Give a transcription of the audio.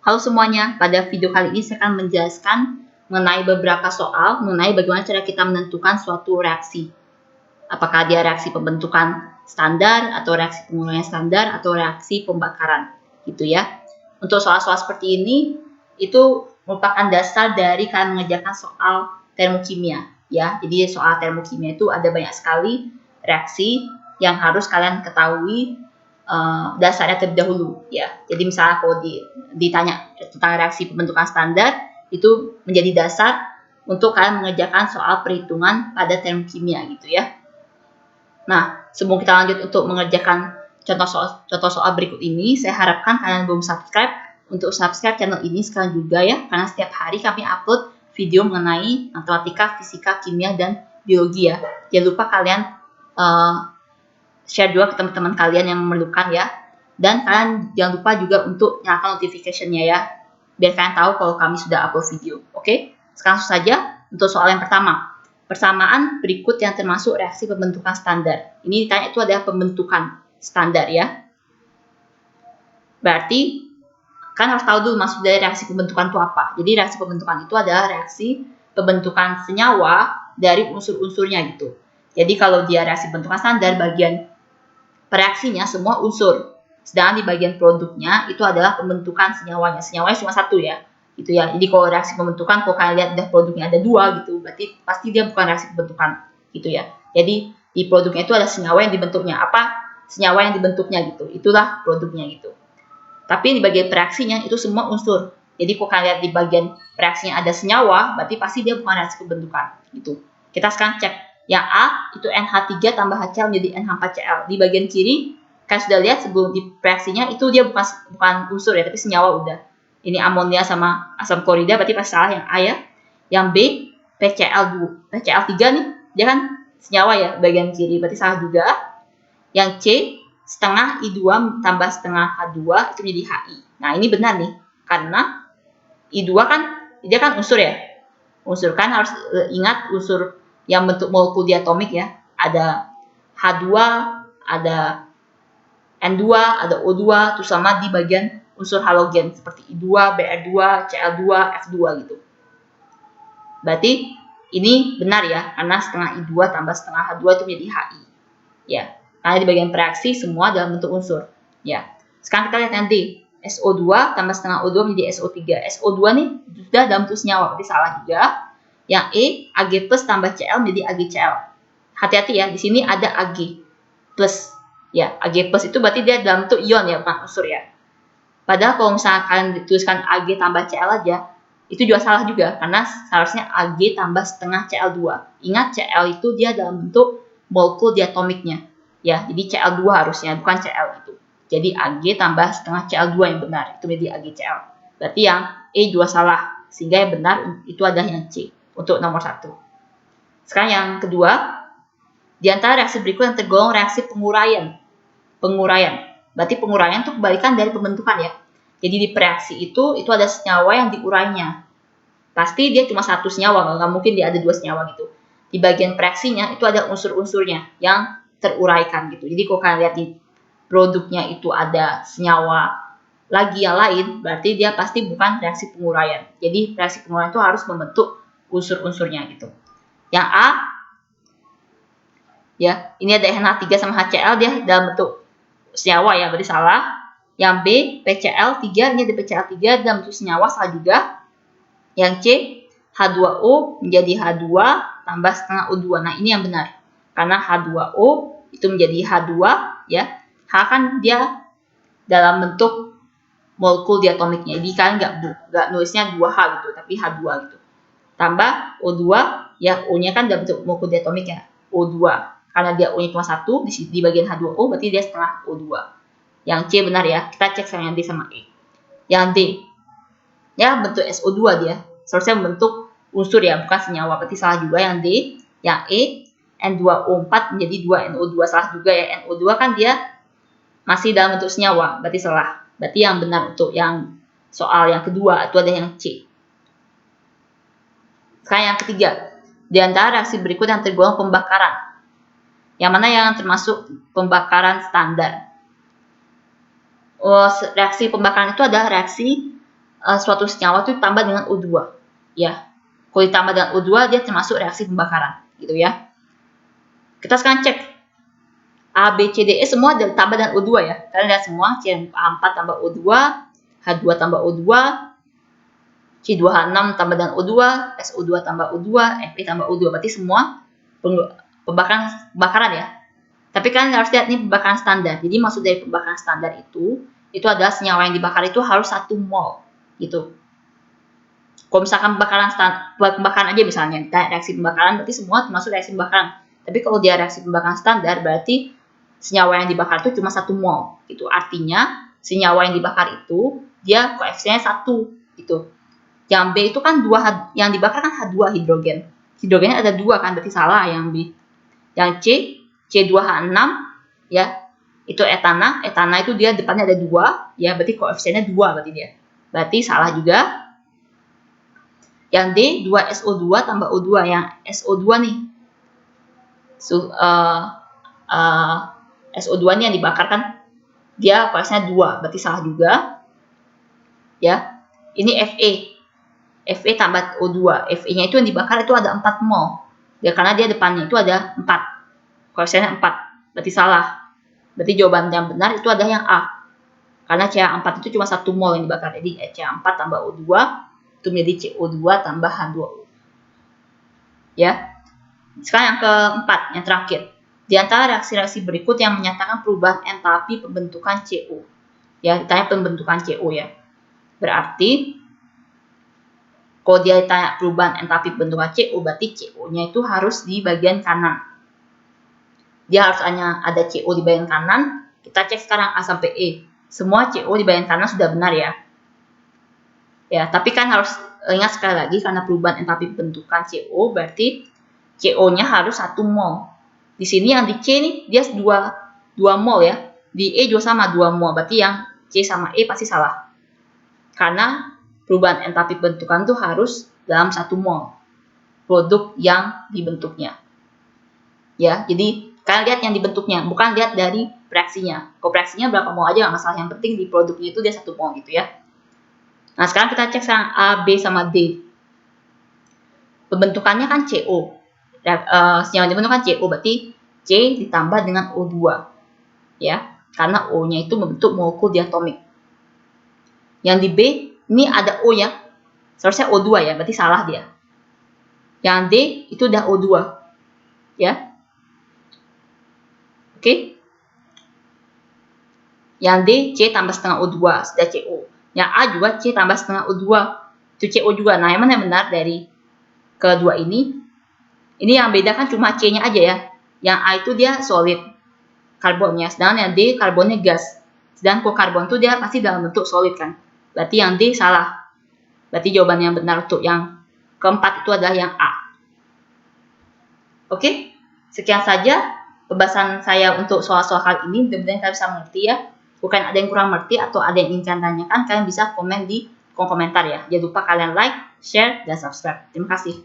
Halo semuanya, pada video kali ini saya akan menjelaskan mengenai beberapa soal mengenai bagaimana cara kita menentukan suatu reaksi. Apakah dia reaksi pembentukan standar, atau reaksi pengurangan standar, atau reaksi pembakaran, gitu ya. Untuk soal-soal seperti ini, itu merupakan dasar dari kalian mengerjakan soal termokimia, ya. Jadi soal termokimia itu ada banyak sekali reaksi yang harus kalian ketahui dasarnya terlebih dahulu, ya. Jadi misalnya kalau ditanya tentang reaksi pembentukan standar, itu menjadi dasar untuk kalian mengerjakan soal perhitungan pada termokimia, gitu ya. Nah, sebelum kita lanjut untuk mengerjakan contoh soal berikut ini, saya harapkan kalian belum subscribe untuk subscribe channel ini sekarang juga ya, karena setiap hari kami upload video mengenai matematika, fisika, kimia, dan biologi ya. Jangan lupa kalian share juga ke teman-teman kalian yang memerlukan ya. Dan kalian jangan lupa juga untuk nyalakan notification-nya ya, biar kalian tahu kalau kami sudah upload video. Oke, sekarang langsung saja untuk soal yang pertama. Persamaan berikut yang termasuk reaksi pembentukan standar. Ini ditanya itu adalah pembentukan standar ya. Berarti kan harus tahu dulu maksud dari reaksi pembentukan itu apa. Jadi reaksi pembentukan itu adalah reaksi pembentukan senyawa dari unsur-unsurnya gitu. Jadi kalau dia reaksi pembentukan standar, bagian reaksinya semua unsur. Sedangkan di bagian produknya itu adalah pembentukan senyawanya. Senyawanya cuma satu ya. Gitu ya. Jadi kalau reaksi pembentukan, kalau kalian lihat produknya ada dua gitu, berarti pasti dia bukan reaksi pembentukan gitu ya. Jadi di produknya itu ada senyawa yang dibentuknya. Apa senyawa yang dibentuknya gitu. Itulah produknya gitu. Tapi di bagian reaksinya itu semua unsur. Jadi kalau kalian lihat di bagian reaksinya ada senyawa, berarti pasti dia bukan reaksi pembentukan gitu. Kita sekarang cek. Yang A itu NH3 tambah HCl menjadi NH4Cl. Di bagian kiri, kalian sudah lihat sebelum di reaksinya itu dia bukan unsur ya, tapi senyawa udah. Ini amonia sama asam klorida, berarti pasti salah yang A ya. Yang B, PCl3 nih, dia kan senyawa ya, bagian kiri, berarti salah juga. Yang C, setengah I2 tambah setengah H2 itu menjadi HI. Nah ini benar nih, karena I2 kan, dia kan unsur ya. Unsur kan harus ingat unsur yang bentuk molekul diatomik ya, ada H2, ada N2, ada O2, terus sama di bagian unsur halogen seperti I2, Br2, Cl2, F2 gitu. Berarti ini benar ya, karena setengah I2 tambah setengah H2 itu menjadi HI. Ya, karena di bagian reaksi semua dalam bentuk unsur. Ya, sekarang kita lihat nanti SO2 tambah setengah O2 menjadi SO3. SO2 nih sudah dalam bentuk senyawa, berarti salah juga. Yang E, Ag plus tambah Cl menjadi AgCl. Hati-hati ya, di sini ada Ag plus. Ya, Ag plus itu berarti dia dalam bentuk ion ya, bukan unsur ya. Padahal kalau misalkan kalian dituliskan Ag tambah Cl aja, itu juga salah juga, karena seharusnya Ag tambah setengah Cl2. Ingat Cl itu dia dalam bentuk molekul diatomiknya. Ya, jadi Cl2 harusnya, bukan Cl itu. Jadi Ag tambah setengah Cl2 yang benar, itu menjadi AgCl. Berarti yang E juga salah, sehingga yang benar itu adalah yang C. Untuk nomor 1. Sekarang yang kedua, di antara reaksi berikut yang tergolong reaksi penguraian. Berarti penguraian itu kebalikan dari pembentukan ya. Jadi di reaksi itu ada senyawa yang diurainya. Pasti dia cuma satu senyawa, nggak mungkin dia ada dua senyawa gitu. Di bagian reaksinya itu ada unsur-unsurnya yang teruraikan gitu. Jadi kalau kalian lihat di produknya itu ada senyawa lagi yang lain, berarti dia pasti bukan reaksi penguraian. Jadi reaksi penguraian itu harus membentuk unsur-unsurnya gitu. Yang A, ya ini ada NH3 sama HCl, dia dalam bentuk senyawa ya, berarti salah. Yang B, PCl3, ini ada PCl3 dalam bentuk senyawa, salah juga. Yang C, H2O menjadi H2 tambah setengah O2. Nah ini yang benar, karena H2O itu menjadi H2 ya. H kan dia dalam bentuk molekul diatomiknya, jadi kalian nggak nulisnya 2H gitu, tapi H2 gitu. Tambah O2, ya O-nya kan dalam bentuk molekul diatomik ya, O2. Karena dia O-nya cuma satu, di bagian H2O berarti dia setengah O2. Yang C benar ya, kita cek sama yang D sama E. Yang D, ya bentuk SO2 dia, seharusnya membentuk unsur ya, bukan senyawa, berarti salah juga yang D. Yang E, N2O4 menjadi 2NO2, salah juga ya, NO2 kan dia masih dalam bentuk senyawa, berarti salah. Berarti yang benar untuk yang soal yang kedua itu ada yang C. Sekarang yang ketiga, di antara reaksi berikut yang tergolong pembakaran, yang mana yang termasuk pembakaran standar? Reaksi pembakaran itu adalah reaksi suatu senyawa itu ditambah dengan O2 ya. Kalau ditambah dengan O2 dia termasuk reaksi pembakaran gitu ya. Kita sekarang cek A, B, C, D, E semua ditambah dengan O2 ya. Kalian lihat semua CH4 tambah O2, H2 tambah O2, C2H6 tambah dengan O2, SO2 tambah O2, Fe tambah O2. Berarti semua pembakaran ya. Tapi kalian harus lihat nih pembakaran standar. Jadi maksud dari pembakaran standar itu adalah senyawa yang dibakar itu harus 1 mol gitu. Kalau misalkan pembakaran aja misalnya, reaksi pembakaran berarti semua termasuk reaksi pembakaran. Tapi kalau dia reaksi pembakaran standar berarti senyawa yang dibakar itu cuma 1 mol gitu. Artinya senyawa yang dibakar itu dia koefisiennya 1 gitu. Yang B itu kan 2, yang dibakar kan H2 hidrogen. Hidrogennya ada 2 kan, berarti salah yang B. Yang C, C2H6 ya, itu etana. Etana itu dia depannya ada 2 ya, berarti koefisiennya 2 berarti dia. Berarti salah juga. Yang D, 2SO2 tambah O2. Yang SO2 nih. SO2 nih yang dibakar kan dia koefisiennya 2, berarti salah juga. Ya. Ini Fe tambah O2. Fe-nya itu yang dibakar itu ada 4 mol. Ya karena dia depannya itu ada 4. Koefisiennya 4, berarti salah. Berarti jawaban yang benar itu adalah yang A. Karena CH4 itu cuma 1 mol yang dibakar. Jadi CH4 tambah O2 itu menjadi CO2 tambah H2O. Ya. Sekarang yang keempat, yang terakhir. Di antara reaksi-reaksi berikut yang menyatakan perubahan entalpi pembentukan CO. Ya, ditanya pembentukan CO ya. Berarti kalau dia ditanya perubahan entalpi pembentukan CO, berarti CO-nya itu harus di bagian kanan. Dia harus hanya ada CO di bagian kanan. Kita cek sekarang A sampai E. Semua CO di bagian kanan sudah benar ya. Ya, tapi kan harus ingat sekali lagi karena perubahan entalpi pembentukan CO berarti CO-nya harus 1 mol. Di sini yang di C nih dia 2 mol ya. Di E juga sama 2 mol. Berarti yang C sama E pasti salah. Karena perubahan entalpi pembentukan itu harus dalam 1 mol produk yang dibentuknya. Ya, jadi kalian lihat yang dibentuknya, bukan lihat dari reaksinya. Kalau reaksinya berapa mol aja nggak masalah. Yang penting di produknya itu dia 1 mol gitu ya. Nah, sekarang kita cek sekarang A, B, sama D. Pembentukannya kan CO. Senyawa yang dibentuk kan CO, berarti C ditambah dengan O2. Ya, karena O-nya itu membentuk molekul diatomik. Yang di B, ini ada O ya. Seharusnya O2 ya, berarti salah dia. Yang D, itu udah O2. Ya. Oke. Yang D, C tambah setengah O2, sudah CO. Yang A juga C tambah setengah O2, itu CO juga. Nah, yang mana yang benar dari kedua ini? Ini yang beda kan cuma C-nya aja ya. Yang A itu dia solid karbonnya, sedangkan yang D karbonnya gas. Sedangkan kalau karbon itu dia pasti dalam bentuk solid kan. Berarti yang D salah. Berarti jawaban yang benar untuk yang keempat itu adalah yang A. Oke, sekian saja pembahasan saya untuk soal-soal kali ini. Mudah-mudahan kalian bisa mengerti ya. Bukan ada yang kurang mengerti atau ada yang ingin kalian tanyakan, kalian bisa komen di kolom komentar ya. Jangan lupa kalian like, share, dan subscribe. Terima kasih.